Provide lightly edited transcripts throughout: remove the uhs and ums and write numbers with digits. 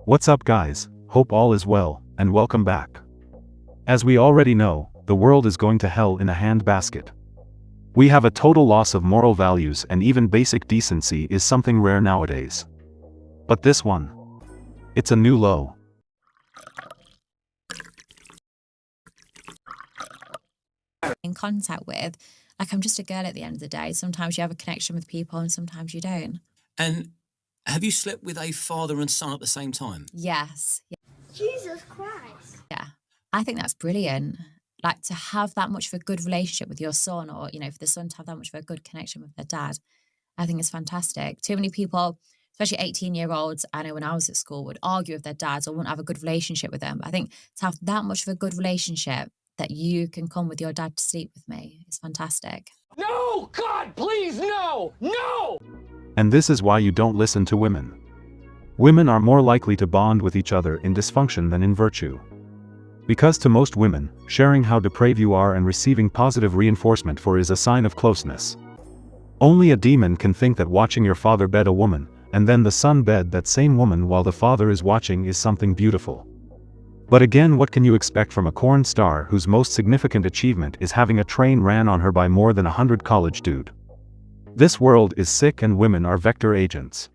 What's up guys, hope all is well, and welcome back. As we already know, the world is going to hell in a handbasket. We have a total loss of moral values and even basic decency is something rare nowadays. But this one, it's a new low. In contact with, like I'm just a girl at the end of the day. Sometimes you have a connection with people and sometimes you don't. And have you slept with a father and son at the same time? Yes. Jesus Christ. Yeah. I think that's brilliant. Like to have that much of a good relationship with your son, or, you know, for the son to have that much of a good connection with their dad, I think it's fantastic. Too many people, especially 18-year-olds, I know when I was at school, would argue with their dads or wouldn't have a good relationship with them. I think to have that much of a good relationship that you can come with your dad to sleep with me is fantastic. No! God, please, no! No! And this is why you don't listen to women. Women are more likely to bond with each other in dysfunction than in virtue. Because to most women, sharing how depraved you are and receiving positive reinforcement for is a sign of closeness. Only a demon can think that watching your father bed a woman, and then the son bed that same woman while the father is watching is something beautiful. But again, what can you expect from a corn star whose most significant achievement is having a train ran on her by more than 100 college dude? This world is sick and women are vector agents.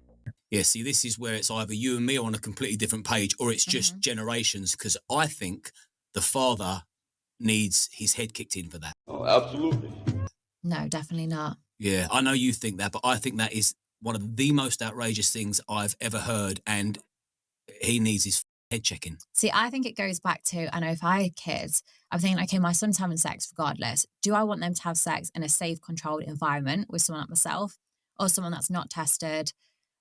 Yeah, see, this is where it's either you and me are on a completely different page or it's just generations, because I think the father needs his head kicked in for that. Oh, absolutely. No, definitely not. Yeah, I know you think that, but I think that is one of the most outrageous things I've ever heard, and he needs his head checking. See, I think it goes back to, I know if I had kids, I'm thinking, okay, my son's having sex regardless. Do I want them to have sex in a safe, controlled environment with someone like myself or someone that's not tested,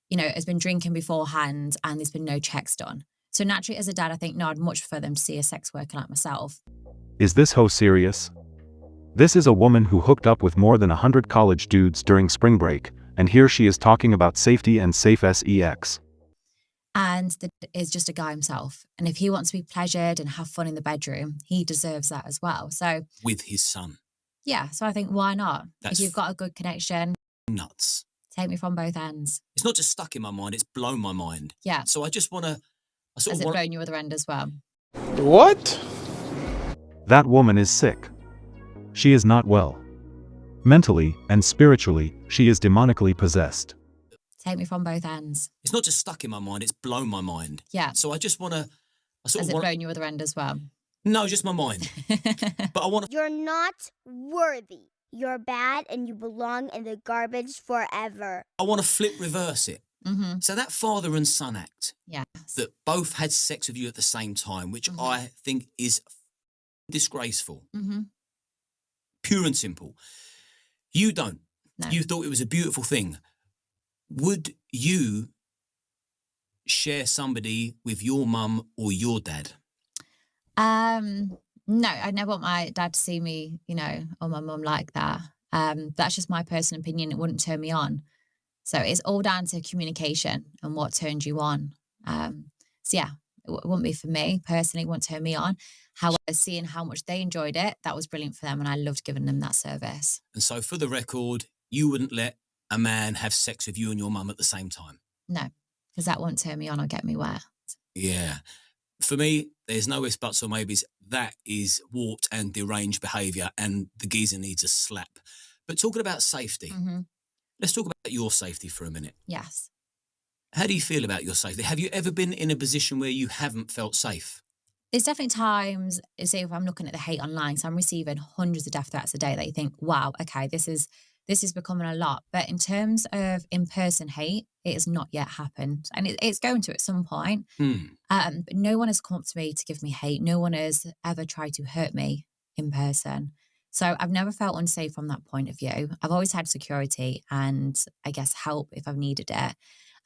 you know, has been drinking beforehand and there's been no checks done? So naturally, as a dad, I think, no, I'd much prefer them to see a sex worker like myself. Is this hoe serious? This is a woman who hooked up with more than 100 college dudes during spring break, and here she is talking about safety and safe sex. And that is just a guy himself. And if he wants to be pleasured and have fun in the bedroom, he deserves that as well. So With his son. yeah, so I think why not? That's if you've got a good connection, nuts. take me from both ends. It's not just stuck in my mind, it's blown my mind. Yeah. So I just want to... Has it blown your other end as well? What? That woman is sick. She is not well. Mentally and spiritually, she is demonically possessed. Take me from both ends. It's not just stuck in my mind, it's blown my mind. Yeah. So I just want to... Has it blown your other end as well? No, just my mind. But I want to... You're not worthy. You're bad and you belong in the garbage forever. I want to reverse it. So that father and son act, Yes. that both had sex with you at the same time, which I think is disgraceful. Pure and simple. You don't. No. You thought it was a beautiful thing. Would you share somebody with your mum or your dad? No, I'd never want my dad to see me, you know, or my mum like that. That's just my personal opinion. It wouldn't turn me on. So it's all down to communication and what turned you on. So yeah, it wouldn't be for me personally, it wouldn't turn me on. However, seeing how much they enjoyed it, that was brilliant for them and I loved giving them that service. And so for the record, you wouldn't let a man have sex with you and your mum at the same time? No, because that won't turn me on or get me wet. Yeah. For me, there's no ifs, buts or maybes. That is warped and deranged behaviour and the geezer needs a slap. But talking about safety, let's talk about your safety for a minute. Yes. How do you feel about your safety? Have you ever been in a position where you haven't felt safe? There's definitely times, say if I'm looking at the hate online, so I'm receiving hundreds of death threats a day that you think, wow, okay, this is becoming a lot. But in terms of in-person hate, it has not yet happened. And it's going to at some point. But no one has come up to me to give me hate. No one has ever tried to hurt me in person. So I've never felt unsafe from that point of view. I've always had security and I guess help if I've needed it.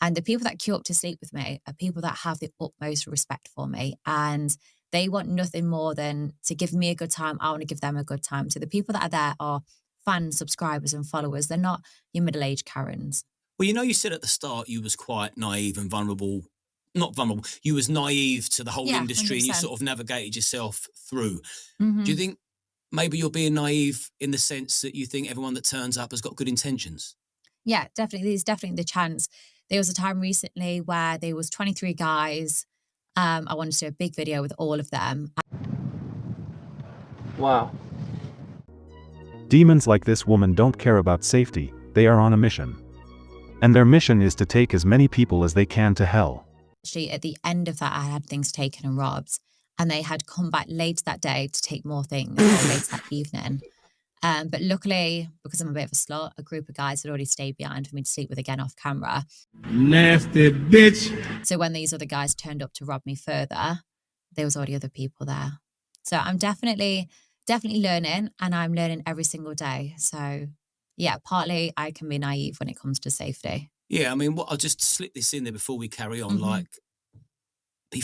And the people that queue up to sleep with me are people that have the utmost respect for me. And they want nothing more than to give me a good time. I want to give them a good time. So the people that are there are fans, subscribers and followers. They're not your middle-aged Karens. Well, you know, you said at the start you was quite naive and vulnerable. Not vulnerable. You was naive to the whole industry 100%. and you sort of navigated yourself through. Do you think maybe you're being naive in the sense that you think everyone that turns up has got good intentions? Yeah, definitely. There's definitely the chance. There was a time recently where there was 23 guys I wanted to do a big video with all of them. Wow. Demons like this woman don't care about safety, they are on a mission. And their mission is to take as many people as they can to hell. Actually, at the end of that, I had things taken and robbed, and they had come back late that day to take more things, or late that evening. But luckily, because I'm a bit of a slut, a group of guys had already stayed behind for me to sleep with again off camera. Nasty bitch. So when these other guys turned up to rob me further, there was already other people there. So I'm definitely learning, and I'm learning every single day. So yeah, partly I can be naive when it comes to safety. Yeah, I mean, I'll just slip this in there before we carry on. Like, be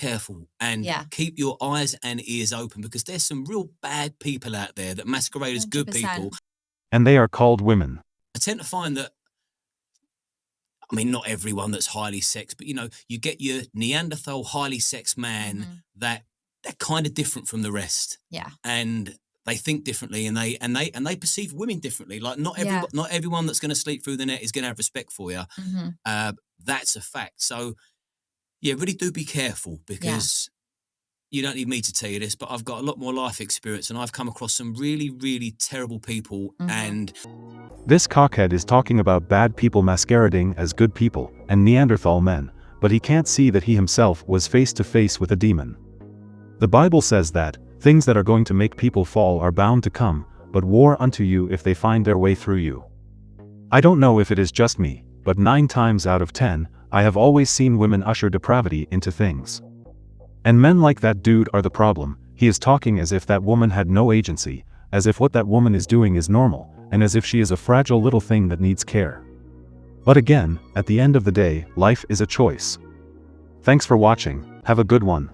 careful and keep your eyes and ears open, because there's some real bad people out there that masquerade as good 100%. people. And they are called women. I tend to find that, I mean, not everyone that's highly sexed, but, you know, you get your Neanderthal highly sexed man that they're kind of different from the rest. Yeah. And they think differently, and they perceive women differently. Like, not everyone that's going to sleep through the net is going to have respect for you. That's a fact. So, yeah, really do be careful, because you don't need me to tell you this, but I've got a lot more life experience, and I've come across some really, really terrible people. And this cockhead is talking about bad people masquerading as good people and Neanderthal men, but he can't see that he himself was face to face with a demon. The Bible says that things that are going to make people fall are bound to come, but war unto you if they find their way through you. I don't know if it is just me, but 9 times out of 10, I have always seen women usher depravity into things. And men like that dude are the problem. He is talking as if that woman had no agency, as if what that woman is doing is normal, and as if she is a fragile little thing that needs care. But again, at the end of the day, life is a choice. Thanks for watching, have a good one.